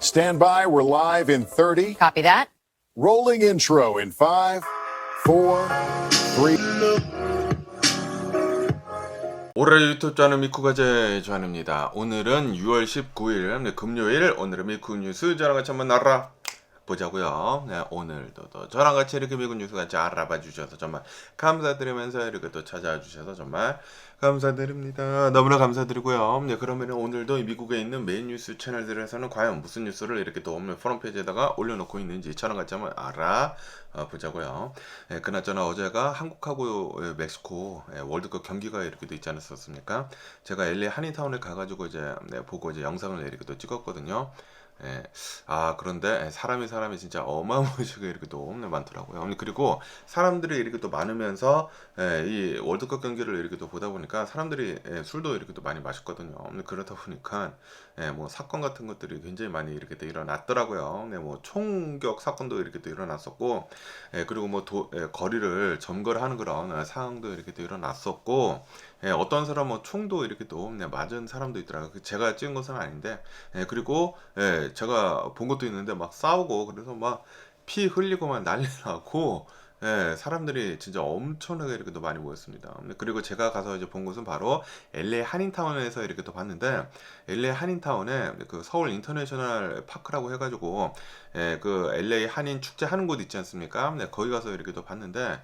Stand by, we're live in 30. Copy that. Rolling intro in 5, 4, 3. 올해 유튜브 저는 미쿠가제 조한입니다. 오늘은 6월 19일 금요일, 오늘은 미쿠 뉴스 저랑 같이 한번 알아보자고요. 네, 오늘도 저랑 같이 이렇게 미국 뉴스 같이 알아봐 주셔서 정말 감사드리면서 이렇게 또 찾아와 주셔서 정말 감사드립니다. 너무나 감사드리고요. 네, 그러면 오늘도 미국에 있는 메인 뉴스 채널들에서는 과연 무슨 뉴스를 이렇게 또 오늘 포럼 페이지에다가 올려놓고 있는지 저랑 같이 한번 알아보자고요. 네, 그나저나 어제가 한국하고 멕시코 월드컵 경기가 이렇게 도 있지 않았었습니까? 제가 LA 한인타운에 가가지고 이제 보고 이제 영상을 이렇게 또 찍었거든요. 예. 그런데 사람이 진짜 어마무시하게 이렇게 또 많더라고요. 그리고 사람들이 이렇게 또 많으면서 이 월드컵 경기를 이렇게 또 보다 보니까 사람들이 술도 이렇게 또 많이 마셨거든요. 그러다 보니까 뭐 사건 같은 것들이 굉장히 많이 이렇게 또 일어났더라고요. 뭐 총격 사건도 이렇게 또 일어났었고, 그리고 뭐 거리를 점거하는 그런 상황도 이렇게 또 일어났었고, 어떤 사람은 뭐 총도 이렇게 또 맞은 사람도 있더라고요. 제가 찍은 것은 아닌데, 그리고 제가 본 것도 있는데 막 싸우고 그래서 막 피 흘리고만 난리 나고, 사람들이 진짜 엄청나게 이렇게 또 많이 모였습니다. 그리고 제가 가서 이제 본 곳은 바로 LA 한인타운에서 이렇게 또 봤는데, LA 한인타운에 그 서울 인터내셔널 파크라고 해가지고 그 LA 한인 축제 하는 곳 있지 않습니까? 거기 가서 이렇게 또 봤는데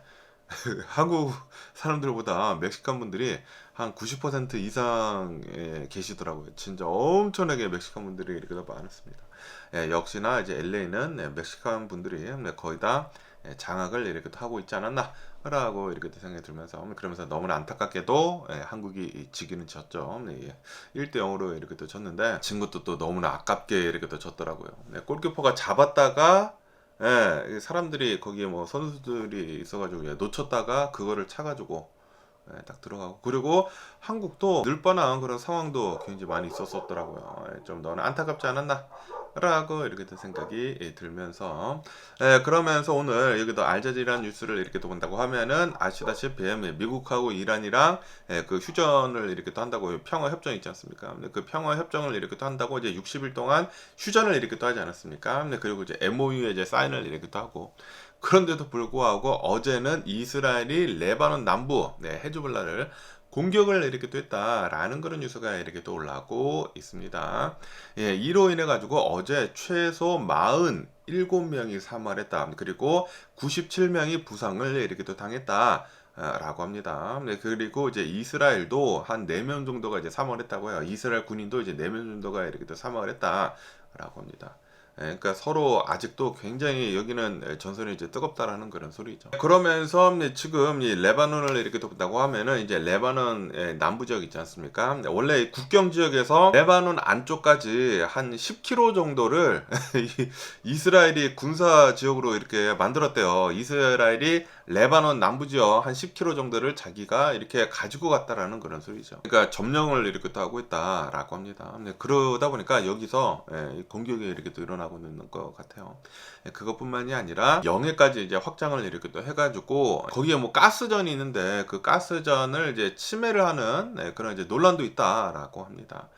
한국 사람들보다 멕시칸 분들이 한 90% 이상 계시더라고요. 진짜 엄청나게 멕시칸 분들이 이렇게 더 많았습니다. 역시나 이제 LA는 멕시칸 분들이 거의 다 장악을 이렇게 하고 있지 않았나 라고 이렇게 생각이 들면서, 그러면서 너무나 안타깝게도 한국이 지기는 졌죠. 1대 0으로 이렇게 또 졌는데, 진 것도 또 너무나 아깝게 이렇게 또 졌더라고요. 골키퍼가 잡았다가 사람들이 거기에 뭐 선수들이 있어가지고 놓쳤다가 그거를 차가지고 딱 들어가고, 그리고 한국도 늘 뻔한 그런 상황도 굉장히 많이 있었더라고요. 좀 너무 안타깝지 않았나 라고 이렇게 또 생각이 들면서, 그러면서 오늘 여기도 알자지라 뉴스를 이렇게 또 본다고 하면은 아시다시피 미국하고 이란이랑 그 휴전을 이렇게 또 한다고, 평화 협정 있지 않습니까? 그 평화 협정을 이렇게 또 한다고 이제 60일 동안 휴전을 이렇게 또 하지 않았습니까? 그리고 이제 MOU에 이제 사인을 이렇게 또 하고, 그런데도 불구하고 어제는 이스라엘이 레바논 남부 헤즈볼라를 공격을 이렇게 또 했다라는 그런 뉴스가 이렇게 또 올라오고 있습니다. 이로 인해 가지고 어제 최소 47명이 사망했다. 그리고 97명이 부상을 이렇게 또 당했다. 라고 합니다. 그리고 이제 이스라엘도 한 4명 정도가 이제 사망을 했다고 해요. 이스라엘 군인도 이제 4명 정도가 이렇게 또 사망을 했다라고 합니다. 그러니까 서로 아직도 굉장히 여기는 전선이 이제 뜨겁다라는 그런 소리죠. 그러면서 지금 이 레바논을 이렇게 돕다고 하면은 이제 레바논 남부 지역 있지 않습니까? 원래 국경 지역에서 레바논 안쪽까지 한 10km 정도를 이스라엘이 군사 지역으로 이렇게 만들었대요. 이스라엘이 레바논 남부 지역 한 10km 정도를 자기가 이렇게 가지고 갔다라는 그런 소리죠. 그러니까 점령을 이렇게 또 하고 있다라고 합니다. 그러다 보니까 여기서 공격이 이렇게 또 일어나고 있는 것 같아요. 그것뿐만이 아니라 영해까지 이제 확장을 이렇게 또 해가지고 거기에 뭐 가스전이 있는데 그 가스전을 이제 침해를 하는 그런 이제 논란도 있다라고 합니다.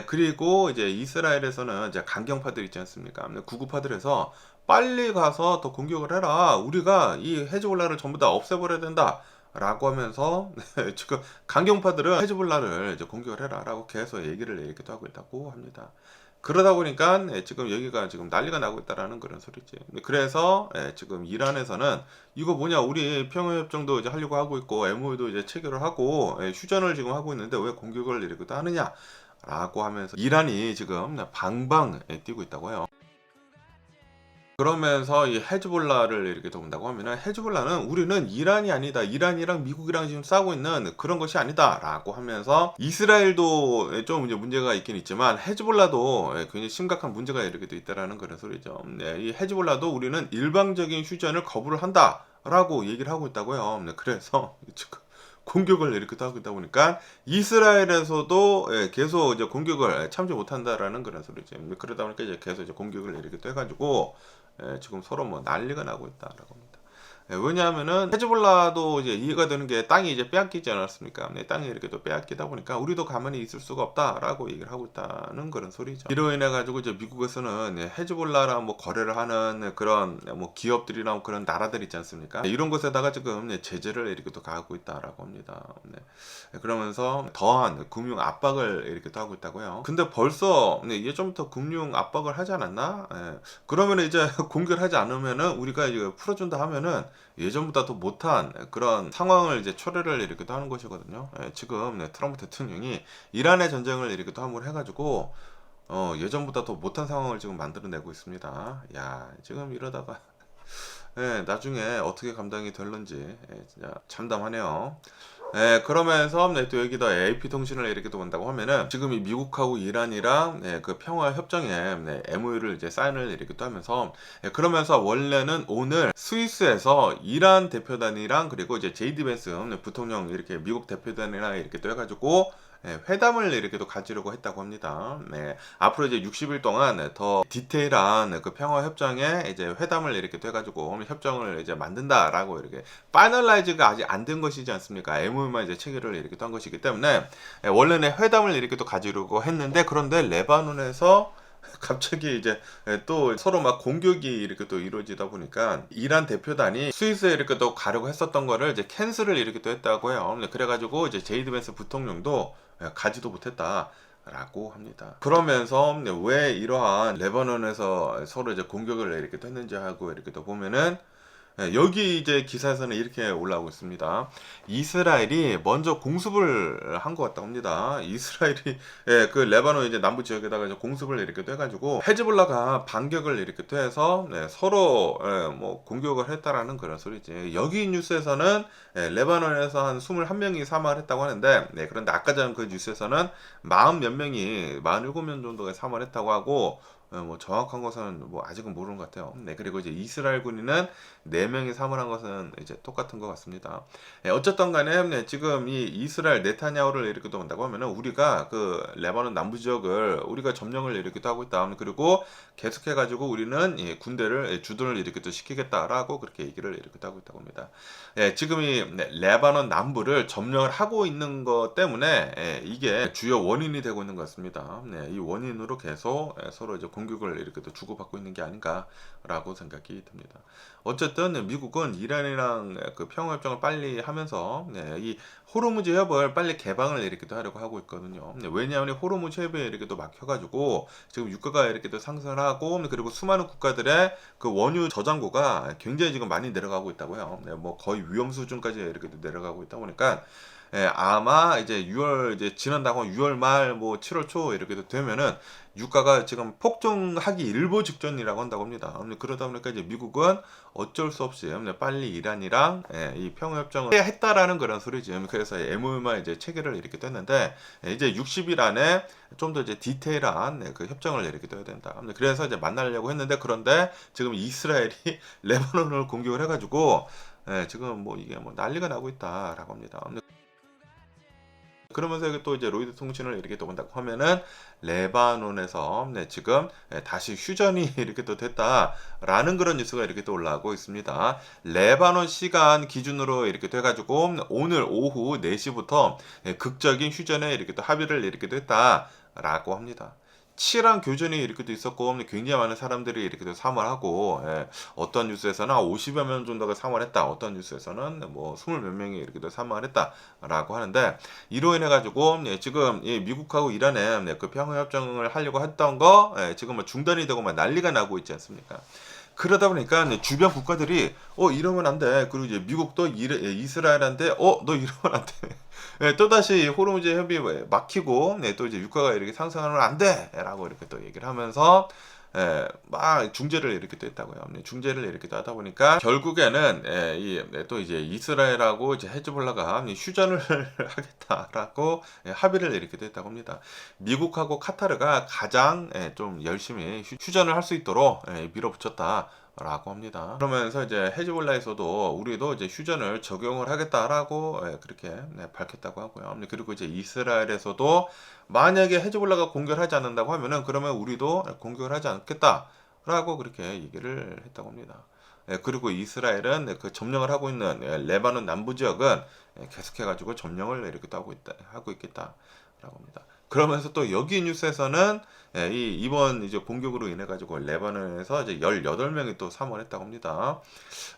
그리고 이제 이스라엘에서는 이제 강경파들 있지 않습니까? 구구파들에서 빨리 가서 더 공격을 해라. 우리가 이 헤즈볼라를 전부 다 없애버려야 된다. 라고 하면서 지금 강경파들은 헤즈볼라를 이제 공격을 해라 라고 계속 얘기를 이렇게 하고 있다고 합니다. 그러다 보니까 지금 여기가 지금 난리가 나고 있다라는 그런 소리지. 그래서 지금 이란에서는 이거 뭐냐, 우리 평화협정도 이제 하려고 하고 있고 MOU도 이제 체결을 하고 휴전을 지금 하고 있는데 왜 공격을 이렇게 또 하느냐 라고 하면서 이란이 지금 방방 뛰고 있다고 해요. 그러면서 이 헤즈볼라를 이렇게 본다고 하면은, 헤즈볼라는 우리는 이란이 아니다, 이란이랑 미국이랑 지금 싸우고 있는 그런 것이 아니다 라고 하면서, 이스라엘도 좀 이제 문제가 있긴 있지만 헤즈볼라도 굉장히 심각한 문제가 이렇게 돼 있다라는 그런 소리죠. 이 헤즈볼라도 우리는 일방적인 휴전을 거부를 한다 라고 얘기를 하고 있다고요. 그래서 지금 공격을 이렇게 하고 있다 보니까 이스라엘에서도 계속 이제 공격을 참지 못한다라는 그런 소리죠. 그러다 보니까 이제 계속 이제 공격을 이렇게 또 해가지고 지금 서로 뭐 난리가 나고 있다라고 합니다. 왜냐하면은 헤즈볼라도 이제 이해가 되는 게 땅이 이제 빼앗기지 않았습니까? 땅이 이렇게 또 빼앗기다 보니까 우리도 가만히 있을 수가 없다라고 얘기를 하고 있다는 그런 소리죠. 이로 인해 가지고 이제 미국에서는 헤즈볼라랑 뭐 거래를 하는 그런 뭐 기업들이랑 그런 나라들 있지 않습니까? 이런 곳에다가 지금 제재를 이렇게 또 가하고 있다라고 합니다. 그러면서 더한 금융 압박을 이렇게 또 하고 있다고요. 근데 벌써 이게 좀 더 금융 압박을 하지 않았나? 그러면 이제 공격을 하지 않으면은 우리가 이제 풀어준다 하면은 예전보다 더 못한 그런 상황을 이제 초래를 이렇게 또 하는 것이거든요. 지금 트럼프 대통령이 이란의 전쟁을 이렇게 또 함으로 해가지고 예전보다 더 못한 상황을 지금 만들어내고 있습니다. 야, 지금 이러다가 나중에 어떻게 감당이 될런지 진짜 참담하네요. 그러면서 또 여기다 AP통신을 이렇게 또 본다고 하면은 지금 이 미국하고 이란이랑 그 평화 협정에 MOU를 이제 사인을 이렇게 또 하면서 그러면서 원래는 오늘 스위스에서 이란 대표단이랑 그리고 이제 JD 벤스 부통령 이렇게 미국 대표단이랑 이렇게 또 해가지고 회담을 이렇게 또 가지려고 했다고 합니다. 앞으로 이제 60일 동안 더 디테일한 그 평화 협정에 이제 회담을 이렇게 또 해가지고 협정을 이제 만든다라고 이렇게 파이널라이즈가 아직 안 된 것이지 않습니까? MOU만 이제 체결을 이렇게 또 한 것이기 때문에 원래는 회담을 이렇게 또 가지려고 했는데 그런데 레바논에서 갑자기 이제 또 서로 막 공격이 이렇게 또 이루어지다 보니까 이란 대표단이 스위스에 이렇게 또 가려고 했었던 거를 이제 캔슬을 이렇게 또 했다고 해요. 그래가지고 이제 제이드 벤스 부통령도 가지도 못했다. 라고 합니다. 그러면서 왜 이러한 레바논에서 서로 이제 공격을 이렇게 또 했는지 하고 이렇게 또 보면은 여기 이제 기사에서는 이렇게 올라오고 있습니다. 이스라엘이 먼저 공습을 한 것 같다고 합니다. 이스라엘이 그 레바논 이제 남부 지역에다가 이제 공습을 이렇게 또 해가지고 헤즈볼라가 반격을 이렇게 또 해서 서로 뭐 공격을 했다라는 그런 소리지. 여기 뉴스에서는 레바논에서 한 21명이 사망을 했다고 하는데 그런데 아까 전 그 뉴스에서는 40 몇 명이 47명 정도가 사망을 했다고 하고 뭐 정확한 것은 뭐 아직은 모르는 것 같아요. 그리고 이제 이스라엘 군인은 4명이 사망한 것은 이제 똑같은 것 같습니다. 어쨌든 간에 지금 이 이스라엘 네타냐후를 이렇게 또 본다고 하면은 우리가 그 레바논 남부 지역을 우리가 점령을 이렇게 또 하고 있다. 그리고 계속해 가지고 우리는 군대를 주둔을 이렇게 또 시키겠다라고 그렇게 얘기를 이렇게 또 하고 있다고 합니다. 지금 이 레바논 남부를 점령을 하고 있는 것 때문에 이게 주요 원인이 되고 있는 것 같습니다. 이 원인으로 계속 서로 이제 공격을 이렇게 또 주고받고 있는 게 아닌가라고 생각이 듭니다. 어쨌든 미국은 이란이랑 그 평화협정을 빨리 하면서 이 호르무즈 협을 빨리 개방을 이렇게 또 하려고 하고 있거든요. 왜냐하면 호르무즈 협에 이렇게 또 막혀가지고 지금 유가가 이렇게 또 상승을 하고 그리고 수많은 국가들의 그 원유 저장고가 굉장히 지금 많이 내려가고 있다고요. 뭐 거의 위험 수준까지 이렇게 또 내려가고 있다 보니까 아마 이제 6월 이제 지난다고 6월 말 뭐 7월 초 이렇게 되면은 유가가 지금 폭등하기 일보 직전이라고 한다고 합니다. 그러다 보니까 이제 미국은 어쩔 수 없이 빨리 이란이랑 이 평화협정을 해야 했다라는 그런 소리지. 그래서 MOU만 이제 체결을 이렇게 됐는데 이제 60일 안에 좀 더 이제 디테일한 그 협정을 이렇게 떠야 된다. 그래서 이제 만나려고 했는데 그런데 지금 이스라엘이 레바논을 공격을 해가지고 지금 뭐 이게 뭐 난리가 나고 있다라고 합니다. 그러면서 또 이제 로이드 통신을 이렇게 또 본다고 하면은 레바논에서 지금 다시 휴전이 이렇게 또 됐다라는 그런 뉴스가 이렇게 또 올라오고 있습니다. 레바논 시간 기준으로 이렇게 돼가지고 오늘 오후 4시부터 극적인 휴전에 이렇게 또 합의를 이렇게 됐다라고 합니다. 치열한 교전이 이렇게 도 있었고 굉장히 많은 사람들이 이렇게 또 사망하고 어떤 뉴스에서는 50여 명 정도가 사망했다. 어떤 뉴스에서는 뭐 20 몇 명이 이렇게 또 사망했다라고 하는데 이로 인해 가지고 지금 미국하고 이란의 그 평화협정을 하려고 했던 거 지금 뭐 중단이 되고 막 난리가 나고 있지 않습니까? 그러다 보니까 주변 국가들이 이러면 안 돼. 그리고 이제 미국도 이스라엘한테 너 이러면 안 돼. 또다시 호르무즈 협이 막히고 또 이제 유가가 이렇게 상승하면 안 돼라고 이렇게 또 얘기를 하면서 막 중재를 이렇게 또 했다고요. 중재를 이렇게 또 하다 보니까 결국에는 또 이제 이스라엘하고 이제 헤즈볼라가 휴전을 하겠다라고 합의를 이렇게 또 했다고 합니다. 미국하고 카타르가 가장 좀 열심히 휴전을 할 수 있도록 밀어붙였다. 라고 합니다. 그러면서 이제 헤즈볼라에서도 우리도 이제 휴전을 적용을 하겠다라고 그렇게 밝혔다고 하고요. 그리고 이제 이스라엘에서도 만약에 헤즈볼라가 공격을 하지 않는다고 하면은 그러면 우리도 공격을 하지 않겠다라고 그렇게 얘기를 했다고 합니다. 그리고 이스라엘은 그 점령을 하고 있는 레바논 남부 지역은 계속해가지고 점령을 이렇게 또 하고 있겠다라고 합니다. 그러면서 또 여기 뉴스에서는 이번 이제 공격으로 인해 가지고 레바논에서 이제 18명이 또 사망했다고 합니다.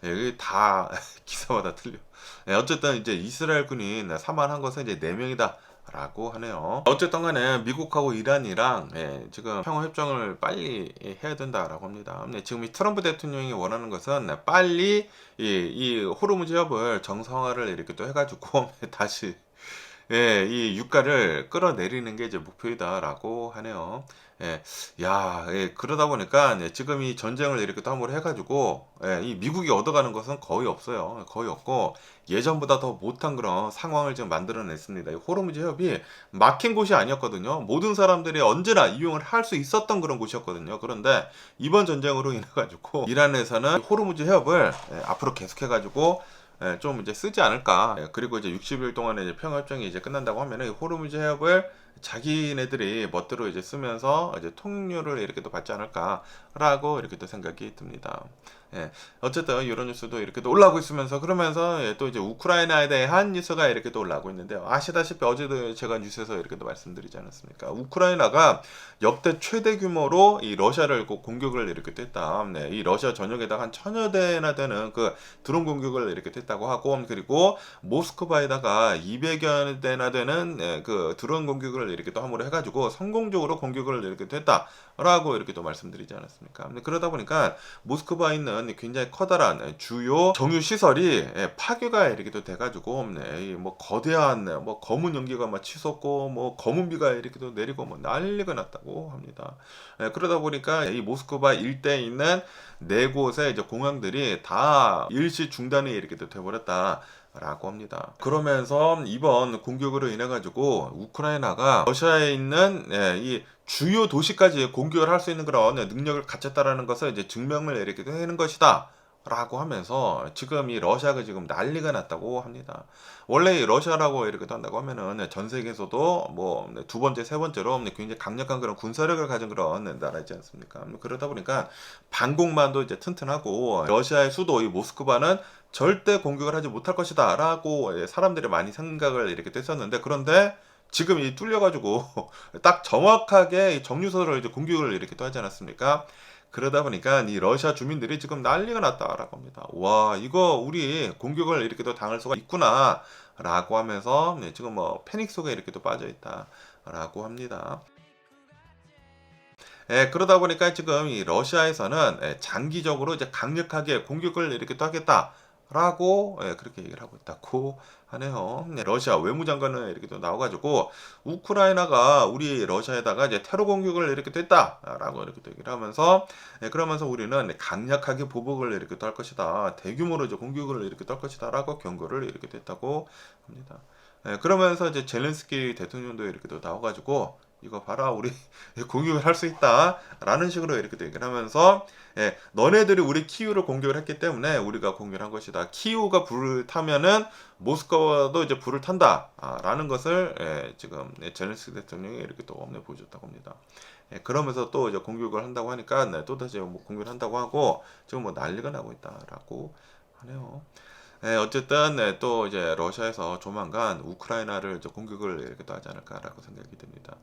여기 다 기사마다 틀려. 어쨌든 이제 이스라엘군이 사망한 것은 이제 4명이다. 라고 하네요. 어쨌든 간에 미국하고 이란이랑 지금 평화협정을 빨리 해야 된다라고 합니다. 지금 이 트럼프 대통령이 원하는 것은 빨리 이 호르무즈 협을 정상화를 이렇게 또 해가지고 다시 이 유가를 끌어내리는 게 이제 목표이다라고 하네요. 그러다 보니까 지금 이 전쟁을 이렇게 또 한번 해가지고 이 미국이 얻어가는 것은 거의 없어요. 거의 없고 예전보다 더 못한 그런 상황을 지금 만들어냈습니다. 이 호르무즈 협이 막힌 곳이 아니었거든요. 모든 사람들이 언제나 이용을 할 수 있었던 그런 곳이었거든요. 그런데 이번 전쟁으로 인해 가지고 이란에서는 호르무즈 협을 앞으로 계속해가지고 좀 이제 쓰지 않을까. 그리고 이제 60일 동안의 이제 평화협정이 이제 끝난다고 하면은 호르무즈 해협을 자기네들이 멋대로 이제 쓰면서 이제 통행료를 이렇게 또 받지 않을까라고 이렇게 또 생각이 듭니다. 어쨌든 이런 뉴스도 이렇게 또 올라오고 있으면서 그러면서 또 이제 우크라이나에 대한 뉴스가 이렇게 또 올라오고 있는데요. 아시다시피 어제도 제가 뉴스에서 이렇게 또 말씀드리지 않았습니까? 우크라이나가 역대 최대 규모로 이 러시아를 공격을 이렇게 했다. 이 러시아 전역에다가 한 1000여 대나 되는 그 드론 공격을 이렇게 했다고 하고 그리고 모스크바에다가 200여 대나 되는 그 드론 공격을 이렇게 또 함으로 해가지고 성공적으로 공격을 이렇게 했다라고 이렇게 또 말씀드리지 않았습니까? 그러다 보니까 모스크바에 있는 굉장히 커다란 주요 정유 시설이 파괴가 이렇게 또 돼가지고 뭐 거대한 뭐 검은 연기가 막 치솟고 뭐 검은 비가 이렇게 또 내리고 뭐 난리가 났다고 합니다. 그러다 보니까 이 모스크바 일대에 있는 4곳의 이제 공항들이 다 일시 중단이 이렇게 또 돼버렸다. 라고 합니다. 그러면서 이번 공격으로 인해 가지고 우크라이나가 러시아에 있는 이 주요 도시까지 공격을 할 수 있는 그런 능력을 갖췄다라는 것을 이제 증명을 이렇게 하는 것이다. 라고 하면서 지금 이 러시아가 지금 난리가 났다고 합니다. 원래 이 러시아라고 이렇게 한다고 하면은 전 세계에서도 뭐 두 번째, 세 번째로 굉장히 강력한 그런 군사력을 가진 그런 나라이지 않습니까? 그러다 보니까 방공만도 이제 튼튼하고 러시아의 수도 이 모스크바는 절대 공격을 하지 못할 것이다 라고 사람들이 많이 생각을 이렇게 했었는데 그런데 지금 이 뚫려가지고 딱 정확하게 정유소를 이제 공격을 이렇게 또 하지 않았습니까? 그러다 보니까 이 러시아 주민들이 지금 난리가 났다라고 합니다. 와, 이거 우리 공격을 이렇게 또 당할 수가 있구나 라고 하면서 지금 뭐 패닉 속에 이렇게 또 빠져 있다라고 합니다. 그러다 보니까 지금 이 러시아에서는 장기적으로 이제 강력하게 공격을 이렇게 또 하겠다라고 그렇게 얘기를 하고 있다고 하네요. 러시아 외무장관은 이렇게 또 나와가지고 우크라이나가 우리 러시아에다가 이제 테러 공격을 이렇게 됐다라고 이렇게 또 얘기를 하면서 그러면서 우리는 강력하게 보복을 이렇게 또 할 것이다. 대규모로 이제 공격을 이렇게 또 할 것이다라고 경고를 이렇게 됐다고 합니다. 그러면서 이제 젤렌스키 대통령도 이렇게 또 나와가지고 이거 봐라 우리 공격을 할 수 있다 라는 식으로 이렇게 얘기를 하면서 너네들이 우리 키우를 공격을 했기 때문에 우리가 공격을 한 것이다. 키우가 불을 타면은 모스크바도 이제 불을 탄다 라는 것을 지금 젤렌스키 대통령이 이렇게 또 보여줬다고 합니다. 그러면서 또 이제 공격을 한다고 하니까 또 다시 뭐 공격을 한다고 하고 지금 뭐 난리가 나고 있다라고 하네요. 어쨌든 또 이제 러시아에서 조만간 우크라이나를 이제 공격을 이렇게 또 하지 않을까라고 생각이 됩니다.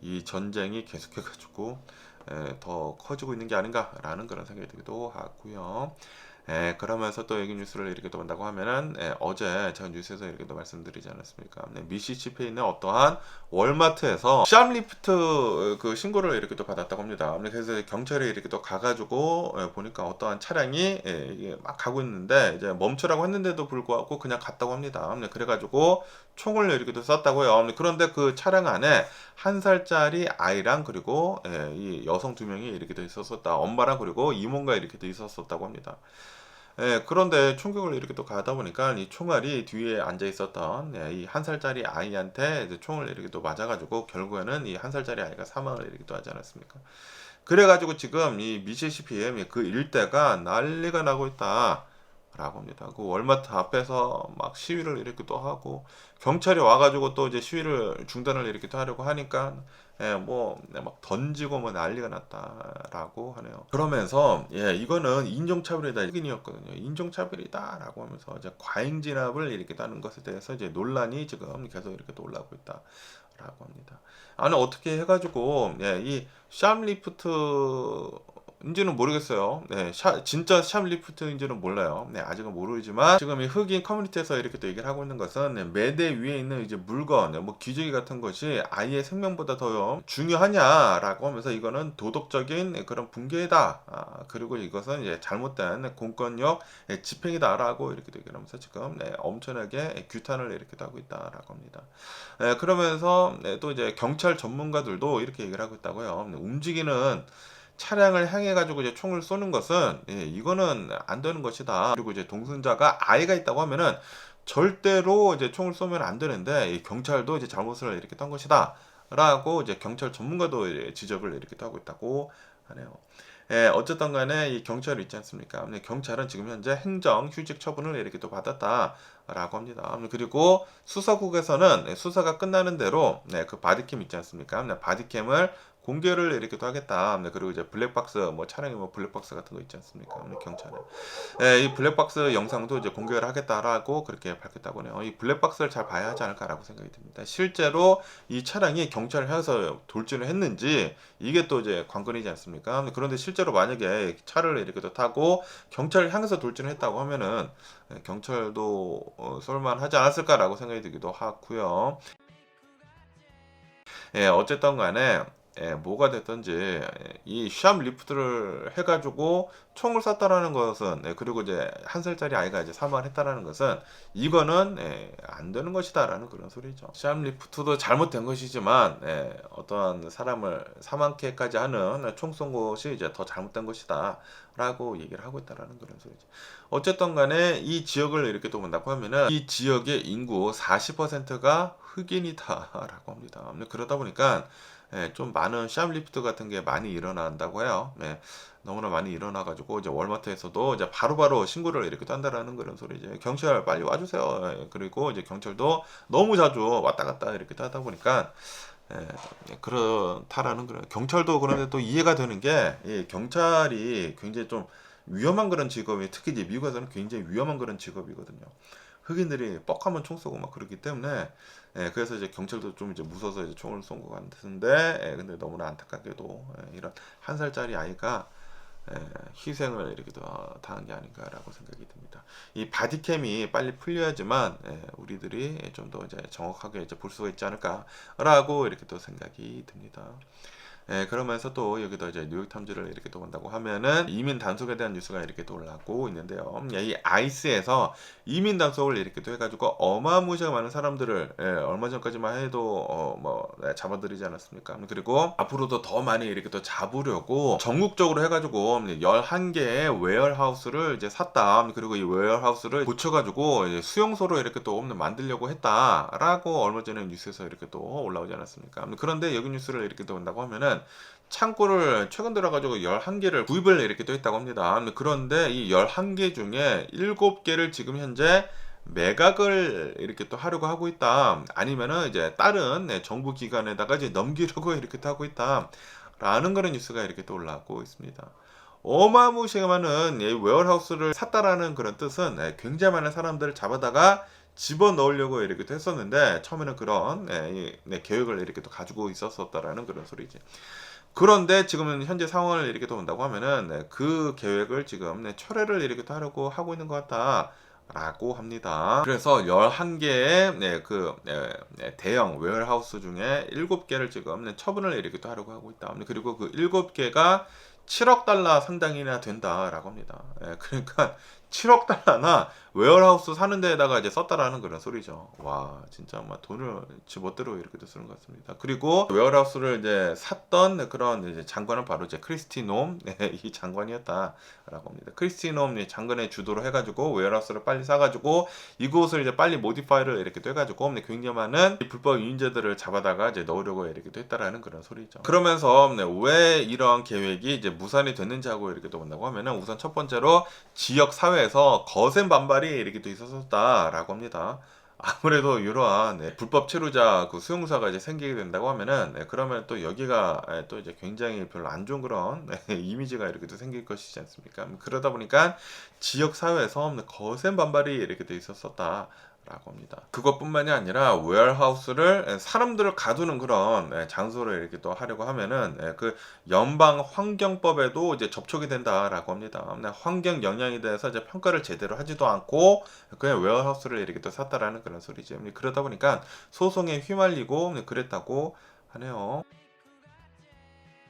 이 전쟁이 계속해가지고 더 커지고 있는 게 아닌가라는 그런 생각이 들기도 하고요. 그러면서 또 여기 뉴스를 이렇게 또 본다고 하면은 어제 제가 뉴스에서 이렇게 또 말씀드리지 않았습니까? 미시시피에 있는 어떠한 월마트에서 샵리프트 그 신고를 이렇게 또 받았다고 합니다. 그래서 경찰이 이렇게 또 가가지고 보니까 어떠한 차량이 이게 막 가고 있는데 이제 멈추라고 했는데도 불구하고 그냥 갔다고 합니다. 그래가지고 총을 이렇게 또 쐈다고요. 그런데 그 차량 안에 1살짜리 아이랑 그리고 이 여성 2명이 이렇게 또 있었었다. 엄마랑 그리고 이모가 이렇게 또 있었었다고 합니다. 그런데 총격을 이렇게 또 가다 보니까 이 총알이 뒤에 앉아 있었던 이 1살짜리 아이한테 이제 총을 이렇게 또 맞아가지고 결국에는 이 1살짜리 아이가 사망을 이렇게 또 하지 않았습니까? 그래가지고 지금 이 미시시피에 그 일대가 난리가 나고 있다. 라고 합니다. 그 월마트 앞에서 막 시위를 이렇게 또 하고 경찰이 와가지고 또 이제 시위를 중단을 이렇게 또 하려고 하니까 막 던지고 뭐 난리가 났다라고 하네요. 그러면서 이거는 인종차별이다 이었거든요. 인종차별이다라고 하면서 이제 과잉 진압을 이렇게 하는 것에 대해서 이제 논란이 지금 계속 이렇게 또 올라오고 있다라고 합니다. 아니 어떻게 해가지고 이 샴리프트 인지는 모르겠어요. 진짜 샴리프트인지는 몰라요. 아직은 모르지만 지금 이 흑인 커뮤니티에서 이렇게 또 얘기를 하고 있는 것은 매대 위에 있는 이제 물건, 뭐 기저귀 같은 것이 아이의 생명보다 더 중요하냐라고 하면서 이거는 도덕적인 그런 붕괴다. 그리고 이것은 이제 잘못된 공권력 집행이다라고 이렇게 얘기를 하면서 지금 엄청나게 규탄을 이렇게 하고 있다라고 합니다. 그러면서 또 이제 경찰 전문가들도 이렇게 얘기를 하고 있다고요. 움직이는 차량을 향해 가지고 이제 총을 쏘는 것은 이거는 안 되는 것이다. 그리고 이제 동승자가 아이가 있다고 하면은 절대로 이제 총을 쏘면 안 되는데 이 경찰도 이제 잘못을 이렇게 한 것이다라고 이제 경찰 전문가도 지적을 이렇게 하고 있다고 하네요. 어쨌든 간에 이 경찰이 있지 않습니까? 경찰은 지금 현재 행정 휴직 처분을 이렇게 또 받았다라고 합니다. 그리고 수사국에서는 수사가 끝나는 대로 그 바디캠 있지 않습니까? 바디캠을 공개를 이렇게 또 하겠다. 그리고 이제 블랙박스 뭐 차량에 뭐 블랙박스 같은 거 있지 않습니까? 경찰은 이 블랙박스 영상도 이제 공개를 하겠다라고 그렇게 밝혔다고 해요. 이 블랙박스를 잘 봐야 하지 않을까라고 생각이 듭니다. 실제로 이 차량이 경찰을 향해서 돌진을 했는지 이게 또 이제 관건이지 않습니까? 그런데 실제로 만약에 차를 이렇게 또 타고 경찰을 향해서 돌진을 했다고 하면은 경찰도 쏠만하지 않았을까라고 생각이 들기도 하고요. 어쨌든 간에 뭐가 됐든지 이 샴리프트를 해가지고 총을 쐈다라는 것은 그리고 이제 1살짜리 아이가 이제 사망을 했다라는 것은 이거는 안 되는 것이다라는 그런 소리죠. 샴리프트도 잘못된 것이지만 어떠한 사람을 사망케까지 하는 총 쏜 것이 이제 더 잘못된 것이다라고 얘기를 하고 있다라는 그런 소리죠. 어쨌든 간에 이 지역을 이렇게 또 본다고 하면은 이 지역의 인구 40%가 흑인이다라고 합니다. 그러다 보니까 좀 많은 샴리프트 같은 게 많이 일어난다고 해요. 너무나 많이 일어나가지고 이제 월마트에서도 이제 바로바로 신고를 이렇게 한다라는 그런 소리죠. 경찰 빨리 와주세요. 그리고 이제 경찰도 너무 자주 왔다 갔다 이렇게 하다 보니까 그렇다라는 그런 경찰도 그런데 또 이해가 되는 게 경찰이 굉장히 좀 위험한 그런 직업이 특히 이제 미국에서는 굉장히 위험한 그런 직업이거든요. 흑인들이 뻑하면 총 쏘고 막 그러기 때문에 그래서 이제 경찰도 좀 이제 무서워서 이제 총을 쏜 것 같은데 근데 너무나 안타깝게도 이런 1살짜리 아이가 희생을 이렇게 당한 게 아닌가라고 생각이 듭니다. 이 바디캠이 빨리 풀려야지만 우리들이 좀 더 이제 정확하게 이제 볼 수가 있지 않을까라고 이렇게 또 생각이 듭니다. 그러면서 또 여기도 이제 뉴욕타임즈를 이렇게 또 본다고 하면은 이민 단속에 대한 뉴스가 이렇게 또 올라오고 있는데요. 이 아이스에서 이민 단속을 이렇게 또 해가지고 어마무시하게 많은 사람들을 얼마 전까지만 해도 잡아들이지 않았습니까? 그리고 앞으로도 더 많이 이렇게 또 잡으려고 전국적으로 해가지고 11개의 웨어하우스를 이제 샀다. 그리고 이 웨어하우스를 고쳐가지고 이제 수용소로 이렇게 또 만들려고 했다라고 얼마 전에 뉴스에서 이렇게 또 올라오지 않았습니까? 그런데 여기 뉴스를 이렇게 또 본다고 하면은 창고를 최근 들어가지고 11개를 구입을 이렇게 또 했다고 합니다. 그런데 이 11개 중에 7개를 지금 현재 매각을 이렇게 또 하려고 하고 있다. 아니면은 이제 다른 정부 기관에다가 이제 넘기려고 이렇게 또 하고 있다. 라는 그런 뉴스가 이렇게 또 올라오고 있습니다. 어마무시하게 많은 웨어하우스를 샀다라는 그런 뜻은 굉장히 많은 사람들을 잡아다가 집어넣으려고 이렇게 또 했었는데 처음에는 그런 계획을 이렇게 또 가지고 있었다라는 그런 소리지. 그런데 지금은 현재 상황을 이렇게 또 본다고 하면은 그 계획을 지금 철회를 이렇게 또 하려고 하고 있는 것 같다. 라고 합니다. 그래서 11개의 대형 웨어하우스 중에 7개를 지금 처분을 이렇게 또 하려고 하고 있다. 그리고 그 7개가 7억 달러 상당이나 된다라고 합니다. 그러니까 7억 달러나 웨어하우스 사는 데에다가 이제 썼다라는 그런 소리죠. 와, 진짜 막 돈을 지멋대로 이렇게 쓰는 것 같습니다. 그리고 웨어하우스를 이제 샀던 그런 이제 장관은 바로 이제 크리스티 놈, 이 장관이었다라고 합니다. 크리스티 놈 장관의 주도로 해가지고 웨어하우스를 빨리 사가지고 이곳을 이제 빨리 모디파이를 이렇게 또 해가지고 굉장히 많은 불법 유인자들을 잡아다가 이제 넣으려고 이렇게 또 했다라는 그런 소리죠. 그러면서 왜 이런 계획이 이제 무산이 됐는지 하고 이렇게 또 본다고 하면은 우선 첫 번째로 지역 사회에서 거센 반발이 이렇게 또 있었다라고 합니다. 아무래도 이러한 불법 체류자 그 수용사가 이제 생기게 된다고 하면은 그러면 또 여기가 또 이제 굉장히 별로 안 좋은 그런 이미지가 이렇게 또 생길 것이지 않습니까? 그러다 보니까 지역 사회에서 거센 반발이 이렇게 돼 있었었다. 라고 합니다. 그것뿐만이 아니라 웨어하우스를 사람들을 가두는 그런 장소를 이렇게 또 하려고 하면은 그 연방 환경법에도 이제 접촉이 된다라고 합니다. 환경 영향에 대해서 이제 평가를 제대로 하지도 않고 그냥 웨어하우스를 이렇게 또 샀다라는 그런 소리죠. 그러다 보니까 소송에 휘말리고 그랬다고 하네요.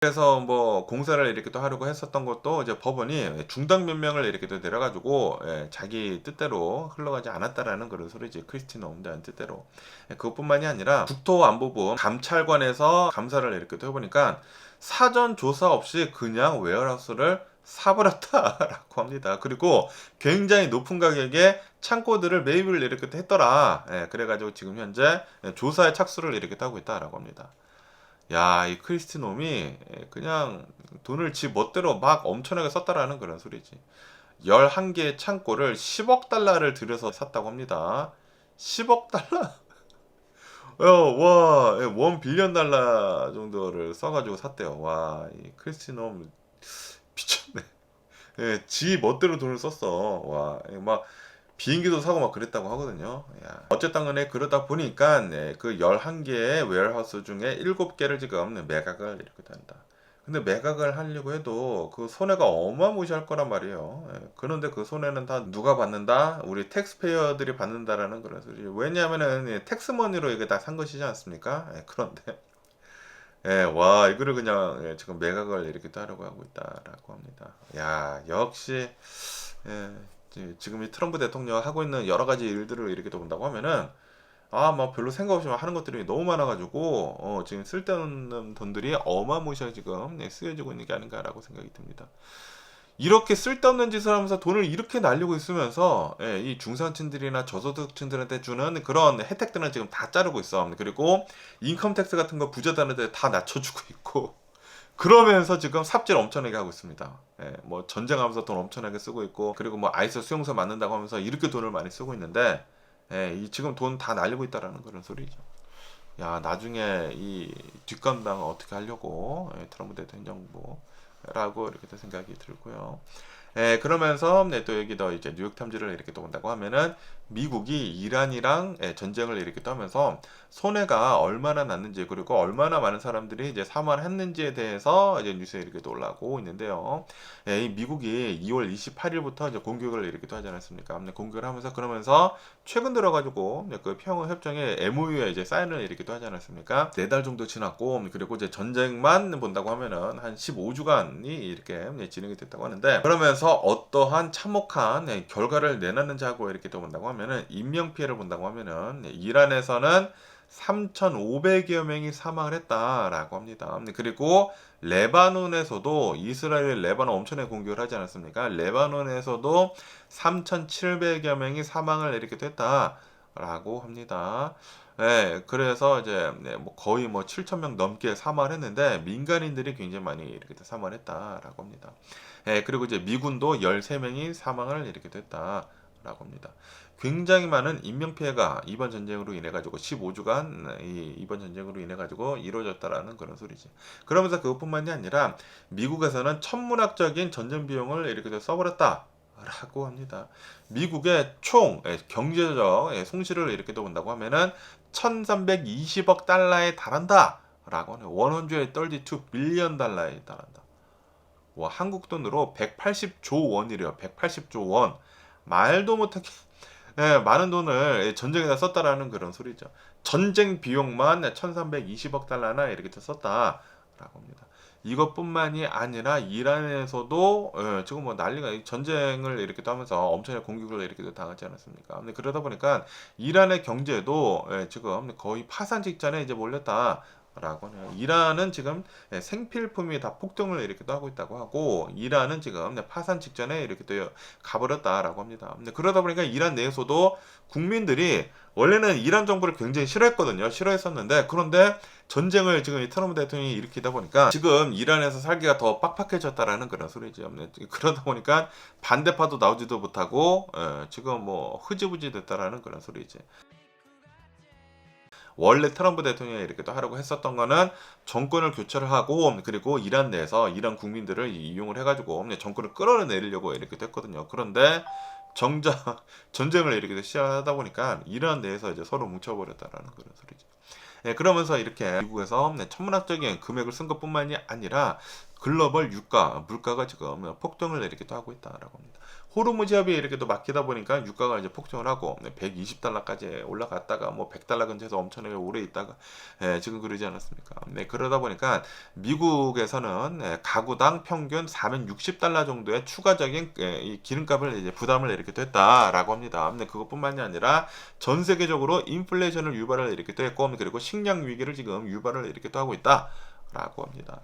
그래서 뭐 공사를 이렇게 또 하려고 했었던 것도 이제 법원이 중단 변명을 이렇게 또 내려가지고 자기 뜻대로 흘러가지 않았다라는 그런 소리지. 크리스티나 옴다는 뜻대로. 그것뿐만이 아니라 국토안보부 감찰관에서 감사를 이렇게 또 해보니까 사전 조사 없이 그냥 웨어하우스를 사버렸다라고 합니다. 그리고 굉장히 높은 가격에 창고들을 매입을 이렇게 또 했더라. 그래가지고 지금 현재 조사에 착수를 이렇게 하고 있다라고 합니다. 야, 이 크리스티놈이 그냥 돈을 지 멋대로 막 엄청나게 썼다라는 그런 소리지. 11개의 창고를 10억 달러를 들여서 샀다고 합니다. 10억 달러? 와, 1 빌리언 달러 정도를 써가지고 샀대요. 와, 이 크리스티놈 미쳤네. 지 멋대로 돈을 썼어. 와, 막 비행기도 사고 막 그랬다고 하거든요. 야. 어쨌든 간에 그러다 보니까 그 11개의 웨어하우스 중에 7개를 지금 매각을 이렇게 된다. 근데 매각을 하려고 해도 그 손해가 어마무시할 거란 말이에요. 그런데 그 손해는 다 누가 받는다? 우리 텍스페이어들이 받는다라는 그런 소리. 왜냐하면은 텍스머니로 이게 다 산 것이지 않습니까? 그런데 와, 이거를 그냥 지금 매각을 이렇게 또 하려고 하고 있다라고 합니다. 야, 역시 지금 이 트럼프 대통령 하고 있는 여러 가지 일들을 이렇게 또 본다고 하면은 막 별로 생각 없이 하는 것들이 너무 많아가지고 지금 쓸데없는 돈들이 어마무시하게 지금 쓰여지고 있는 게 아닌가라고 생각이 듭니다. 이렇게 쓸데없는 짓을 하면서 돈을 이렇게 날리고 있으면서 이 중산층들이나 저소득층들한테 주는 그런 혜택들은 지금 다 자르고 있어. 그리고 인컴 텍스 같은 거 부자들한테 다 낮춰주고 있고 그러면서 지금 삽질 엄청나게 하고 있습니다. 뭐 전쟁하면서 돈 엄청나게 쓰고 있고 그리고 뭐 아이스 수용소 만든다고 하면서 이렇게 돈을 많이 쓰고 있는데 지금 돈 다 날리고 있다라는 그런 소리죠. 야, 나중에 이 뒷감당 어떻게 하려고 트럼프 대통령 정부라고 이렇게 또 생각이 들고요. 그러면서 또 여기도 이제 뉴욕타임즈를 이렇게 또 본다고 하면은 미국이 이란이랑 전쟁을 이렇게 또 하면서 손해가 얼마나 났는지 그리고 얼마나 많은 사람들이 이제 사망을 했는지에 대해서 이제 뉴스에 이렇게 또 올라오고 있는데요. 이 미국이 2월 28일부터 이제 공격을 이렇게 또 하지 않았습니까? 공격을 하면서 그러면서 최근 들어가지고 그 평화협정에 MOU에 이제 사인을 이렇게 또 하지 않았습니까? 4달 정도 지났고 그리고 이제 전쟁만 본다고 하면은 한 15주간이 이렇게 진행이 됐다고 하는데 그러면서 어떠한 참혹한 결과를 내놨는지 하고 이렇게 또 본다고 하면은 인명피해를 본다고 하면은 이란에서는 3,500여 명이 사망을 했다라고 합니다. 그리고 레바논에서도 이스라엘 레바논 엄청나게 공격을 하지 않았습니까? 레바논에서도 3,700여 명이 사망을 이렇게 됐다라고 합니다. 그래서 이제 뭐 거의 뭐 7,000명 넘게 사망을 했는데 민간인들이 굉장히 많이 이렇게 사망을 했다라고 합니다. 그리고 이제 미군도 13명이 사망을 이렇게 됐다라고 합니다. 굉장히 많은 인명피해가 이번 전쟁으로 인해 가지고 15주간 이번 전쟁으로 인해 가지고 이루어졌다라는 그런 소리지. 그러면서 그것뿐만이 아니라 미국에서는 천문학적인 전쟁 비용을 이렇게 써버렸다. 라고 합니다. 미국의 총 경제적 손실을 이렇게 또 본다고 하면은 1320억 달러에 달한다. 라고 하네요. 132 빌리언 달러에 달한다. 와, 한국 돈으로 180조 원이래요. 180조 원. 말도 못하게 많은 돈을 전쟁에다 썼다라는 그런 소리죠. 전쟁 비용만 1320억 달러나 이렇게 썼다라고 합니다. 이것뿐만이 아니라 이란에서도 지금 뭐 난리가 전쟁을 이렇게 또 하면서 엄청나게 공격을 이렇게 또 당하지 않았습니까? 근데 그러다 보니까 이란의 경제도 지금 거의 파산 직전에 이제 몰렸다. 라고 하네요. 이란은 지금 생필품이 다 폭등을 이렇게 또 하고 있다고 하고 이란은 지금 파산 직전에 이렇게 또 가버렸다라고 합니다. 근데 그러다 보니까 이란 내에서도 국민들이 원래는 이란 정부를 굉장히 싫어했거든요. 싫어했었는데 그런데 전쟁을 지금 이 트럼프 대통령이 일으키다 보니까 지금 이란에서 살기가 더 빡빡해졌다라는 그런 소리죠. 그러다 보니까 반대파도 나오지도 못하고 지금 뭐 흐지부지 됐다라는 그런 소리지. 원래 트럼프 대통령이 이렇게 또 하려고 했었던 거는 정권을 교체를 하고 그리고 이란 내에서 이란 국민들을 이용을 해가지고 정권을 끌어내리려고 이렇게 됐거든요. 그런데 정작 전쟁을 이렇게 시작하다 보니까 이란 내에서 이제 서로 뭉쳐버렸다라는 그런 소리죠. 그러면서 이렇게 미국에서 천문학적인 금액을 쓴 것뿐만이 아니라 글로벌 유가, 물가가 지금 폭등을 이렇게 또 하고 있다라고 합니다. 호르무즈 협이 이렇게 또 막히다 보니까 유가가 이제 폭등을 하고 120달러까지 올라갔다가 뭐 100달러 근처에서 엄청나게 오래 있다가 지금 그러지 않았습니까? 그러다 보니까 미국에서는 가구당 평균 460달러 정도의 추가적인 이 기름값을 이제 부담을 이렇게 됐다라고 합니다. 그것뿐만이 아니라 전 세계적으로 인플레이션을 유발을 이렇게 또 했고 그리고 식량 위기를 지금 유발을 이렇게 또 하고 있다라고 합니다.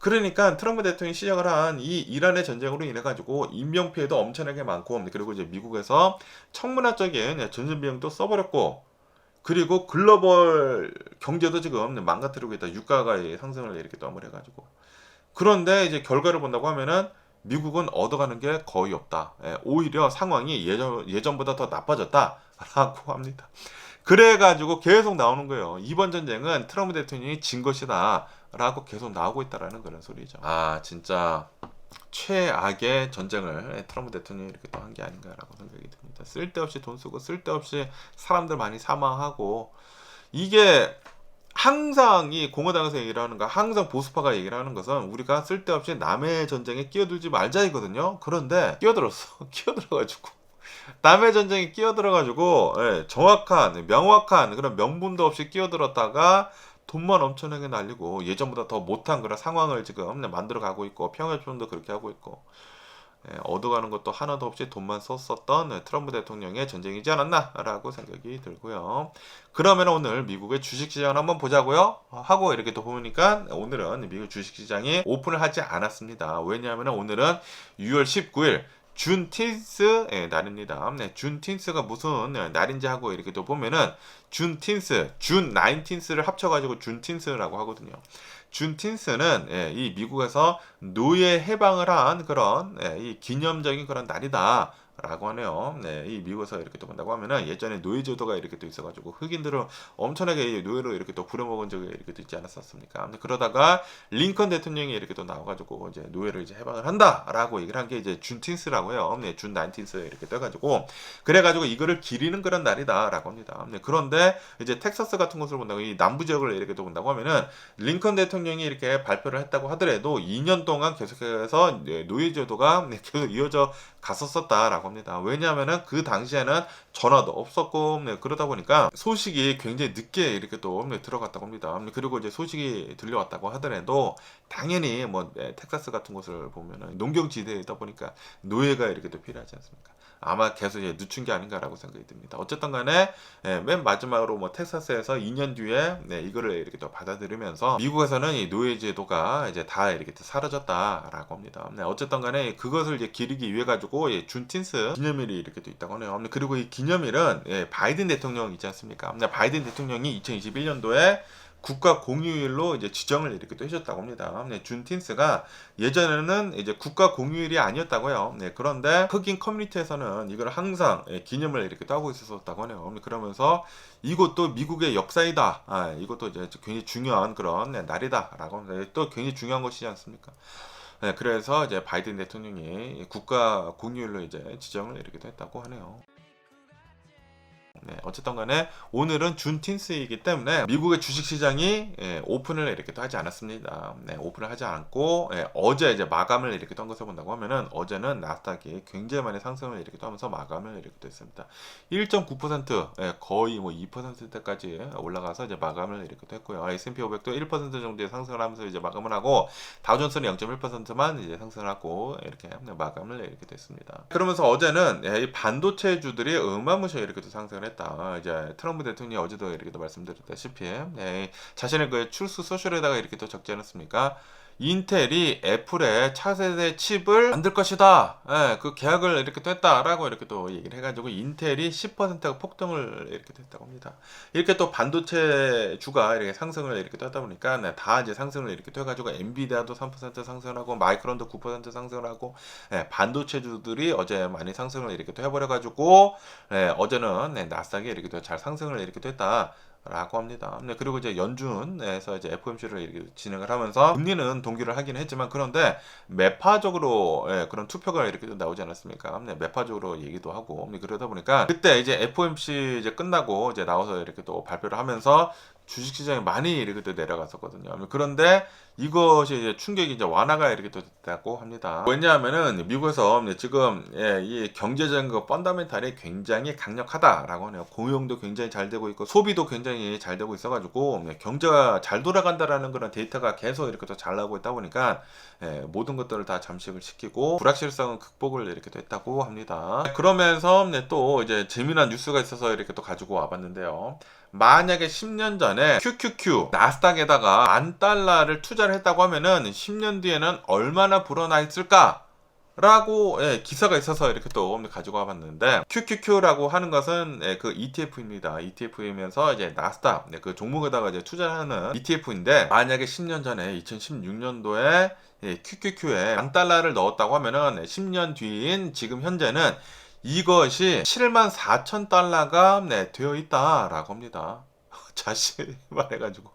그러니까 트럼프 대통령이 시작을 한 이 이란의 전쟁으로 인해 가지고 인명 피해도 엄청나게 많고 그리고 이제 미국에서 천문학적인 전쟁 비용도 써버렸고 그리고 글로벌 경제도 지금 망가뜨리고 있다. 유가가 상승을 이렇게 떠물 해가지고 그런데 이제 결과를 본다고 하면은 미국은 얻어가는 게 거의 없다. 오히려 상황이 예전보다 더 나빠졌다라고 합니다. 그래가지고 계속 나오는 거예요. 이번 전쟁은 트럼프 대통령이 진 것이다 라고 계속 나오고 있다라는 그런 소리죠. 아 진짜 최악의 전쟁을 트럼프 대통령이 이렇게 또 한 게 아닌가라고 생각이 듭니다. 쓸데없이 돈 쓰고 쓸데없이 사람들 많이 사망하고 이게 항상 이 공화당에서 얘기를 하는 거 항상 보수파가 얘기를 하는 것은 우리가 쓸데없이 남의 전쟁에 끼어들지 말자이거든요. 그런데 끼어들어가지고 남의 전쟁에 끼어들어가지고 정확한 명확한 그런 명분도 없이 끼어들었다가 돈만 엄청나게 날리고 예전보다 더 못한 그런 상황을 지금 만들어 가고 있고 평화협정도 그렇게 하고 있고 얻어가는 것도 하나도 없이 돈만 썼었던 트럼프 대통령의 전쟁이지 않았나라고 생각이 들고요. 그러면 오늘 미국의 주식시장을 한번 보자고요. 하고 이렇게 또 보니까 오늘은 미국 주식시장이 오픈을 하지 않았습니다. 왜냐하면 오늘은 6월 19일 준틴스 날입니다. 준틴스가 무슨 날인지 하고 이렇게 또 보면은 준틴스, 준 19를 합쳐가지고 준틴스라고 하거든요. 준틴스는 이 미국에서 노예 해방을 한 그런 이 기념적인 그런 날이다. 라고 하네요. 이 미국에서 이렇게 또 본다고 하면은 예전에 노예제도가 이렇게 또 있어가지고 흑인들을 엄청나게 노예로 이렇게 또 부려먹은 적이 이렇게 또 있지 않았었습니까? 그러다가 링컨 대통령이 이렇게 또 나와가지고 이제 노예를 이제 해방을 한다라고 얘기를 한 게 이제 준틴스라고 해요. 준 19th 이렇게 떠가지고 그래가지고 이거를 기리는 그런 날이다라고 합니다. 그런데 이제 텍사스 같은 곳을 본다고 이 남부 지역을 이렇게 또 본다고 하면은 링컨 대통령이 이렇게 발표를 했다고 하더라도 2년 동안 계속해서 노예제도가 계속 이어져 갔었다라고 합니다. 왜냐하면은 그 당시에는 전화도 없었고 그러다 보니까 소식이 굉장히 늦게 이렇게 또 들어갔다고 합니다. 그리고 이제 소식이 들려왔다고 하더라도 당연히 뭐 텍사스 같은 곳을 보면은 농경지대이다 보니까 노예가 이렇게 또 필요하지 않습니까? 아마 계속 이제 늦춘 게 아닌가라고 생각이 듭니다. 어쨌든 간에 맨 마지막으로 뭐 텍사스에서 2년 뒤에 이거를 이렇게 또 받아들이면서 미국에서는 이 노예제도가 이제 다 이렇게 바뀌었다라고 합니다. 어쨌든 간에 그것을 이제 기리기 위해 가지고 준틴스 기념일이 이렇게 또 있다고 하네요. 그리고 이 기념일은 바이든 대통령 있지 않습니까? 바이든 대통령이 2021년도에 국가 공휴일로 이제 지정을 이렇게 또 해줬다고 합니다. 준틴스가 예전에는 이제 국가 공휴일이 아니었다고요. 그런데 흑인 커뮤니티에서는 이걸 항상 기념을 이렇게 또 하고 있었다고 하네요. 그러면서 이것도 미국의 역사이다. 이것도 이제 굉장히 중요한 그런 날이다라고 합니다. 또 굉장히 중요한 것이지 않습니까? 그래서 이제 바이든 대통령이 국가 공휴일로 이제 지정을 이렇게 했다고 하네요. 어쨌든 간에 오늘은 준틴스이기 때문에 미국의 주식시장이 오픈을 이렇게 또 하지 않았습니다. 오픈을 하지 않고 어제 이제 마감을 이렇게 떤 것을 본다고 하면은 어제는 나스닥이 굉장히 많이 상승을 이렇게 또 하면서 마감을 이렇게 또 했습니다. 1.9% 거의 뭐 2%대까지 올라가서 이제 마감을 이렇게 또 했고요. S&P 500도 1% 정도의 상승을 하면서 이제 마감을 하고 다우존스는 0.1%만 이제 상승을 하고 이렇게 마감을 이렇게 됐습니다. 그러면서 어제는 이 반도체주들이 어마무시하게 이렇게 또 상승을 했다. 이제 트럼프 대통령이 어제도 이렇게 또 말씀드렸다시피 자신의 그 출수 소셜에다가 이렇게 또 적지 않았습니까? 인텔이 애플의 차세대 칩을 만들 것이다. 그 계약을 이렇게 또 했다라고 이렇게 또 얘기를 해가지고 인텔이 10%가 폭등을 이렇게 됐다고 합니다. 이렇게 또 반도체 주가 이렇게 상승을 이렇게 또 하다 보니까 다 이제 상승을 이렇게 또 해가지고 엔비디아도 3% 상승을 하고 마이크론도 9% 상승을 하고 반도체 주들이 어제 많이 상승을 이렇게 또 해버려가지고 어제는 나스닥이 이렇게 또 잘 상승을 이렇게 또 했다. 라고 합니다. 네, 그리고 이제 연준에서 이제 FOMC를 이렇게 진행을 하면서 금리는 동결을 하긴 했지만, 그런데 매파적으로 그런 투표가 이렇게 나오지 않았습니까? 네, 매파적으로 얘기도 하고, 그러다 보니까 그때 이제 FOMC 이제 끝나고 이제 나와서 이렇게 또 발표를 하면서 주식시장이 많이 이렇게 또 내려갔었거든요. 그런데 이것이 이제 충격이 이제 완화가 이렇게 또 됐다고 합니다. 왜냐하면은 미국에서 지금 이 경제적인 그 펀더멘탈이 굉장히 강력하다라고 하네요. 고용도 굉장히 잘 되고 있고 소비도 굉장히 잘 되고 있어가지고 경제가 잘 돌아간다라는 그런 데이터가 계속 이렇게 또 잘 나오고 있다 보니까 모든 것들을 다 잠식을 시키고 불확실성은 극복을 이렇게 또 했다고 합니다. 그러면서 또 이제 재미난 뉴스가 있어서 이렇게 또 가지고 와봤는데요. 만약에 10년 전에 QQQ 나스닥에다가 $10,000를 투자를 했다고 하면은 10년 뒤에는 얼마나 불어나 있을까? 라고 기사가 있어서 이렇게 또 가지고 와봤는데, QQQ라고 하는 것은 그 ETF입니다. ETF이면서 이제 나스닥 그 종목에다가 이제 투자하는 ETF인데, 만약에 10년 전에 2016년도에 QQQ에 $10,000를 넣었다고 하면은 10년 뒤인 지금 현재는 이것이 74,000달러가 되어 있다라고 합니다. 자세히 말해가지고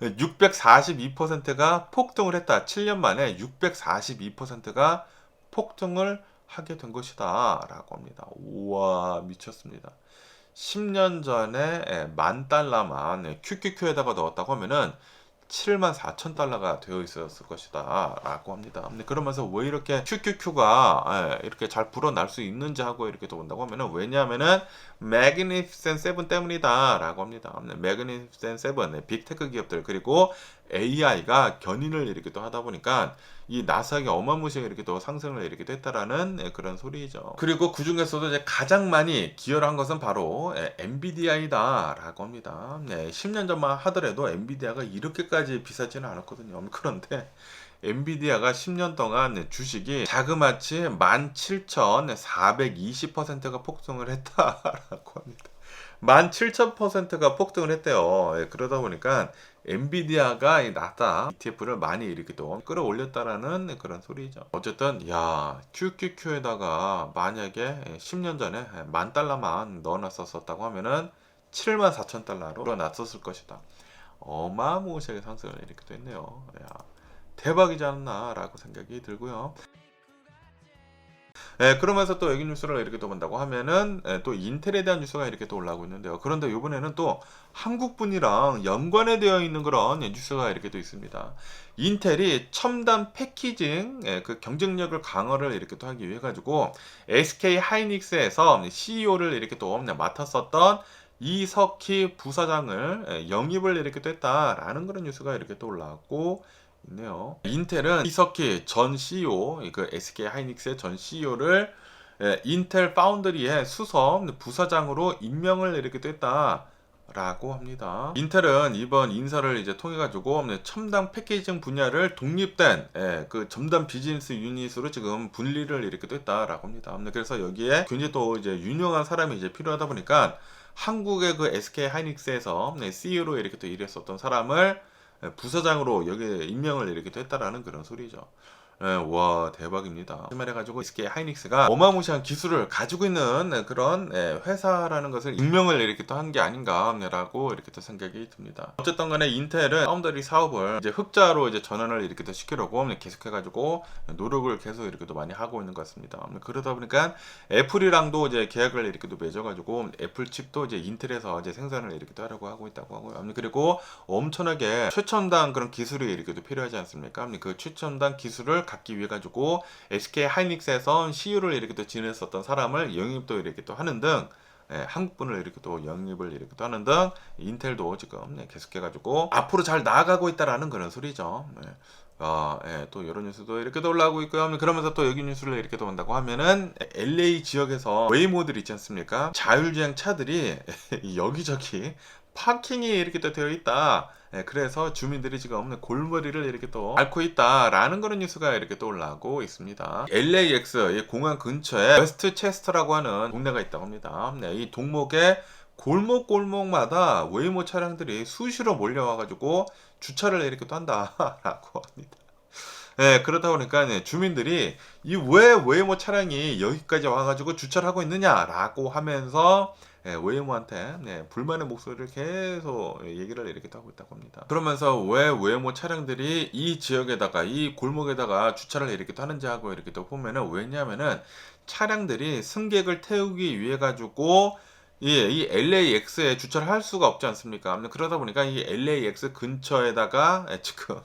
642%가 폭등을 했다. 7년 만에 642%가 폭등을 하게 된 것이다 라고 합니다. 우와, 미쳤습니다. 10년 전에 $10,000만 QQQ에다가 넣었다고 하면은 74,000달러가 되어 있었을 것이다 라고 합니다. 그러면서 왜 이렇게 QQQ가 이렇게 잘 불어날 수 있는지 하고 이렇게 또 본다고 하면은, 왜냐하면은 Magnificent 7 때문이다 라고 합니다. Magnificent 7 빅테크 기업들 그리고 AI가 견인을 이렇게 또 하다 보니까 이 나스닥이 어마무시하게 이렇게 또 상승을 이렇게 됐다라는 그런 소리죠. 그리고 그 중에서도 이제 가장 많이 기여를 한 것은 바로 엔비디아이다라고 합니다. 10년 전만 하더라도 엔비디아가 이렇게까지 비싸지는 않았거든요. 그런데 엔비디아가 10년 동안 주식이 자그마치 17,420%가 폭등을 했다라고 합니다. 17,000%가 폭등을 했대요. 그러다 보니까 엔비디아가 이 나스닥 ETF를 많이 이렇게 또 끌어올렸다라는 그런 소리죠. 어쨌든 야, QQQ에다가 만약에 10년 전에 $10,000만 넣어놨었다고 하면은 74,000달러로 불어났었을 것이다. 어마무시하게 상승을 이렇게 또 했네요. 야, 대박이지 않나라고 생각이 들고요. 그러면서 또 여기 뉴스를 이렇게 또 본다고 하면은 또 인텔에 대한 뉴스가 이렇게 또 올라오고 있는데요. 그런데 이번에는 또 한국 분이랑 연관에 되어 있는 그런 뉴스가 이렇게 또 있습니다. 인텔이 첨단 패키징 그 경쟁력을 강화를 이렇게 또 하기 위해 가지고 SK 하이닉스에서 CEO를 이렇게 또 맡았었던 이석희 부사장을 영입을 이렇게 또 했다라는 그런 뉴스가 이렇게 또 올라왔고 있네요. 인텔은 이석희 전 CEO, 그 SK 하이닉스의 전 CEO를 인텔 파운드리의 수석 부사장으로 임명을 이렇게 됐다라고 합니다. 인텔은 이번 인사를 이제 통해 가지고 첨단 패키징 분야를 독립된 그 첨단 비즈니스 유닛으로 지금 분리를 이렇게 됐다라고 합니다. 그래서 여기에 굉장히 또 이제 유능한 사람이 이제 필요하다 보니까 한국의 그 SK 하이닉스에서 CEO로 이렇게 또 일했었던 사람을 부사장으로 여기 임명을 이렇게 됐다라는 그런 소리죠. 와, 대박입니다. 말해가지고 SK 하이닉스가 어마무시한 기술을 가지고 있는 그런 회사라는 것을 임명을 이렇게 또 한 게 아닌가라고 이렇게 또 생각이 듭니다. 어쨌든 간에 인텔은 파운드리 사업을 이제 흑자로 이제 전환을 이렇게 또 시키려고 계속해가지고 노력을 계속 이렇게 또 많이 하고 있는 것 같습니다. 그러다 보니까 애플이랑도 이제 계약을 이렇게 또 맺어가지고 애플 칩도 이제 인텔에서 이제 생산을 이렇게 또 하려고 하고 있다고 하고요. 그리고 엄청나게 최첨단 그런 기술이 이렇게 또 필요하지 않습니까? 그 최첨단 기술을 갖기 위해 가지고 SK 하이닉스에서 CEO를 이렇게 또 지냈었던 사람을 영입도 이렇게 또 하는 등 한국분을 이렇게 또 영입을 이렇게 또 하는 등 인텔도 지금 계속해 가지고 앞으로 잘 나아가고 있다라는 그런 소리죠. 또 이런 뉴스도 이렇게 또 올라오고 있고요. 그러면서 또 여기 뉴스를 이렇게 또 본다고 하면은 LA 지역에서 웨이모들 있지 않습니까? 자율주행 차들이 여기저기 파킹이 이렇게 또 되어 있다. 그래서 주민들이 지금 골머리를 이렇게 또 앓고 있다라는 그런 뉴스가 이렇게 또 올라오고 있습니다. LAX 공항 근처에 웨스트체스터라고 하는 동네가 있다고 합니다. 이 동목에 골목마다 웨이모 차량들이 수시로 몰려와가지고 주차를 이렇게 또 한다라고 합니다. 그러다 보니까 주민들이 이 왜 웨이모 차량이 여기까지 와가지고 주차를 하고 있느냐라고 하면서 웨이모한테 불만의 목소리를 계속 얘기를 이렇게 하고 있다고 합니다. 그러면서 왜 웨이모 차량들이 이 지역에다가 이 골목에다가 주차를 이렇게 하는지 하고 이렇게 또 보면은, 왜냐하면은 차량들이 승객을 태우기 위해 가지고 이 LAX에 주차를 할 수가 없지 않습니까? 그러다 보니까 이 LAX 근처에다가 지금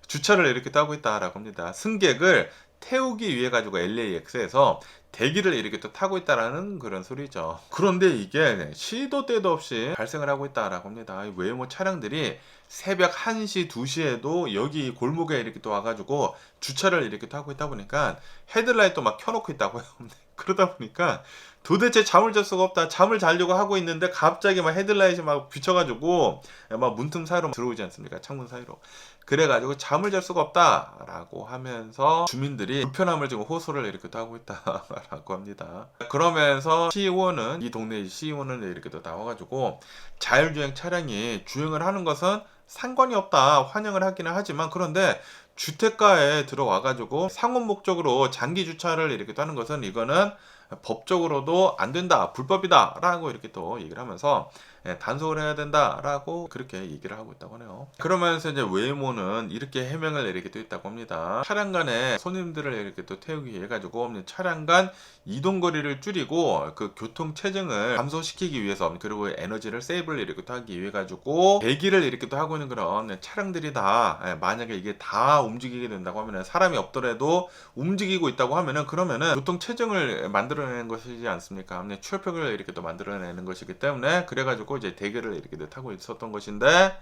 주차를 이렇게 하고 있다라고 합니다. 승객을 태우기 위해 가지고 LAX에서 대기를 이렇게 또 타고 있다라는 그런 소리죠. 그런데 이게 시도 때도 없이 발생을 하고 있다라고 합니다. 이 웨이모 차량들이 새벽 1시, 2시에도 여기 골목에 이렇게 또 와가지고 주차를 이렇게 또 하고 있다 보니까 헤드라이트도 막 켜놓고 있다고요. 그러다 보니까 도대체 잠을 잘 수가 없다. 잠을 자려고 하고 있는데 갑자기 막 헤드라이트가 막 비춰가지고 막 문틈 사이로 들어오지 않습니까? 창문 사이로. 그래가지고 잠을 잘 수가 없다라고 하면서 주민들이 불편함을 지금 호소를 이렇게 또 하고 있다라고 합니다. 그러면서 CEO는, 이 동네 CEO는 이렇게 또 나와가지고 자율주행 차량이 주행을 하는 것은 상관이 없다, 환영을 하기는 하지만, 그런데 주택가에 들어와가지고 상업 목적으로 장기 주차를 이렇게 하는 것은 이거는 법적으로도 안 된다, 불법이다 라고 이렇게 또 얘기를 하면서 단속을 해야 된다 라고 그렇게 얘기를 하고 있다고 하네요. 그러면서 이제 웨이모는 이렇게 해명을 이렇게 또 있다고 합니다. 차량 간에 손님들을 이렇게 또 태우기 위해 가지고 차량 간 이동 거리를 줄이고 그 교통 체증을 감소시키기 위해서, 그리고 에너지를 세이브를 이렇게 또 하기 위해 가지고 대기를 이렇게 또 하고 있는 그런 차량들이 다, 만약에 이게 다 움직이게 된다고 하면은, 사람이 없더라도 움직이고 있다고 하면은, 그러면은 교통 체증을 만들어내는 것이지 않습니까? 출혈을 이렇게 또 만들어내는 것이기 때문에, 그래가지고 이제 대기를 이렇게 타고 있었던 것인데,